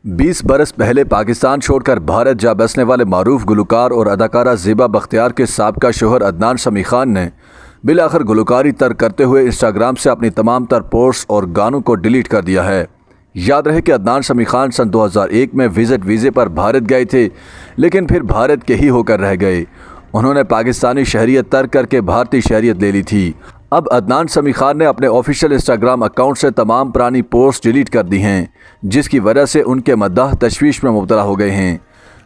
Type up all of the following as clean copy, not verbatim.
20 बरस पहले पाकिस्तान छोड़कर भारत जा बसने वाले मारूफ गुलकार और अदाकारा ज़ेबा बख्तियार के साबका शोहर अदनान शमी खान ने बिलाखिर गुलकारी तर्क करते हुए इंस्टाग्राम से अपनी तमाम तर पोस्ट्स और गानों को डिलीट कर दिया है। याद रहे कि अदनान शमी खान सन 2001 में विजिट वीज़े पर भारत गए थे, लेकिन फिर भारत के ही होकर रह गए। उन्होंने पाकिस्तानी शहरियत तर्क करके भारतीय शहरियत ले ली थी। अब अदनान शमी खान ने अपने ऑफिशियल इंस्टाग्राम अकाउंट से तमाम पुरानी पोस्ट डिलीट कर दी हैं, जिसकी वजह से उनके मद्दाह तशवीश में मुब्तला हो गए हैं।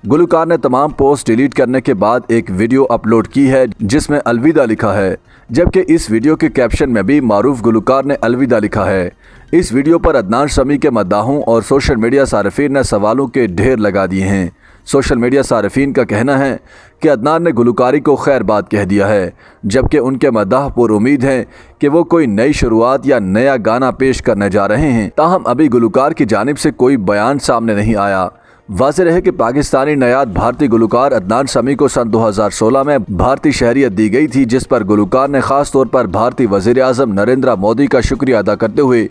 गुलकार ने तमाम पोस्ट डिलीट करने के बाद एक वीडियो अपलोड की है जिसमें अलविदा लिखा है, जबकि इस वीडियो के कैप्शन में भी मारूफ गुलकार ने अलविदा लिखा है। इस वीडियो पर अदनान शमी के मद्दाहों और सोशल मीडिया सारिफीन ने सवालों के ढेर लगा दिए हैं। सोशल मीडिया सारिफीन का कहना है कि अदनान ने गुलकारी को खैर बात कह दिया है, जबकि उनके मद्दाह पुर उम्मीद हैं कि वो कोई नई शुरुआत या नया गाना पेश करने जा रहे हैं। ताहम अभी गुलकार की जानिब से कोई बयान सामने नहीं आया। वाज़ेह रहे कि पाकिस्तानी नयाद भारतीय गुलकार अदनान शमी को सन 2016 में भारतीय शहरियत दी गई थी, जिस पर गुलकार ने ख़ास तौर पर भारतीय वज़ीर-ए-आज़म नरेंद्र मोदी का शुक्रिया अदा करते हुए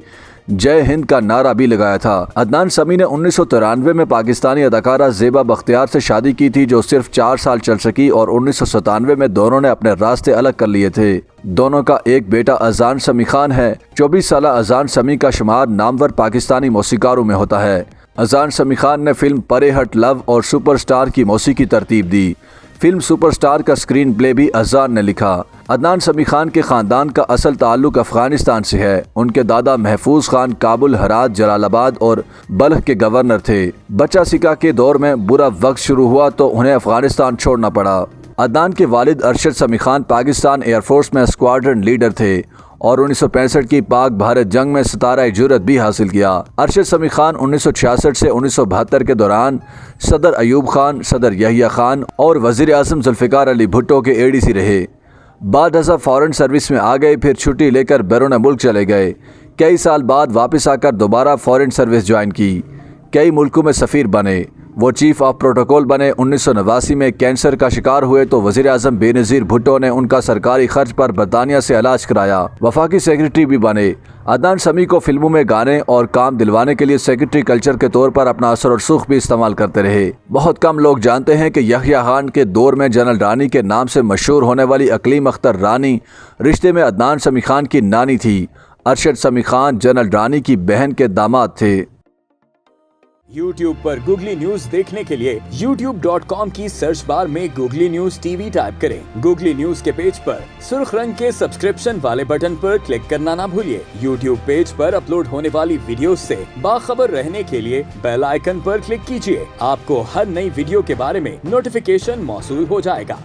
जय हिंद का नारा भी लगाया था। अदनान शमी ने 1993 में पाकिस्तानी अदाकारा ज़ेबा बख्तियार से शादी की थी, जो सिर्फ 4 साल चल सकी और 1997 में दोनों ने अपने रास्ते अलग कर लिए थे। दोनों का एक बेटा अज़ान शमी खान है। 24 साल अज़ान शमी का शुमार नामवर पाकिस्तानी मौसीकारों में होता है। अज़ान शमी खान ने फिल्म परे हट लव और सुपरस्टार की मौसीकी तरतीब दी। फिल्म सुपरस्टार का स्क्रीन प्ले भी अज़ान ने लिखा। अदनान शमी खान के ख़ानदान का असल ताल्लुक अफ़गानिस्तान से है। उनके दादा महफूज खान काबुल, हरात, जलालाबाद और बल्ख के गवर्नर थे। बच्चा सिका के दौर में बुरा वक्त शुरू हुआ तो उन्हें अफ़गानिस्तान छोड़ना पड़ा। अदनान के वालिद अरशद शमी खान पाकिस्तान एयरफोर्स में स्क्वाड्रन लीडर थे और 1965 की पाक भारत जंग में सितारा जुरत भी हासिल किया। अरशद शमी खान 1966 से 1972 के दौरान सदर अयूब खान, सदर यहिया खान और वज़ीर-ए-आज़म जुल्फ़िकार अली भुट्टो के एडीसी रहे। बाद हज़ा फ़ॉरेन सर्विस में आ गए, फिर छुट्टी लेकर बैरून मुल्क चले गए। कई साल बाद वापस आकर दोबारा फ़ॉरेन सर्विस ज्वाइन की। कई मुल्कों में सफ़ीर बने। वो चीफ ऑफ प्रोटोकॉल बने। 1989 में कैंसर का शिकार हुए तो वज़ीर-ए-आज़म बेनज़ीर भुट्टो ने उनका सरकारी खर्च पर बरतानिया से इलाज कराया। वफाकी सेक्रेटरी भी बने। अदनान शमी को फिल्मों में गाने और काम दिलवाने के लिए सेक्रेटरी कल्चर के तौर पर अपना असर और सुख भी इस्तेमाल करते रहे। बहुत कम लोग जानते हैं कि यहिया खान के दौर में जनरल रानी के नाम से मशहूर होने वाली अकलीम अख्तर रानी रिश्ते में अदनान शमी खान की नानी थी। अरशद शमी खान जनरल रानी की बहन के दामाद थे। YouTube पर गूगली न्यूज देखने के लिए youtube.com की सर्च बार में गूगली न्यूज टीवी टाइप करें। गूगली न्यूज के पेज पर सुर्ख रंग के सब्सक्रिप्शन वाले बटन पर क्लिक करना ना भूलिए। YouTube पेज पर अपलोड होने वाली वीडियोस से बाखबर रहने के लिए बेल आइकन पर क्लिक कीजिए। आपको हर नई वीडियो के बारे में नोटिफिकेशन मौसूल हो जाएगा।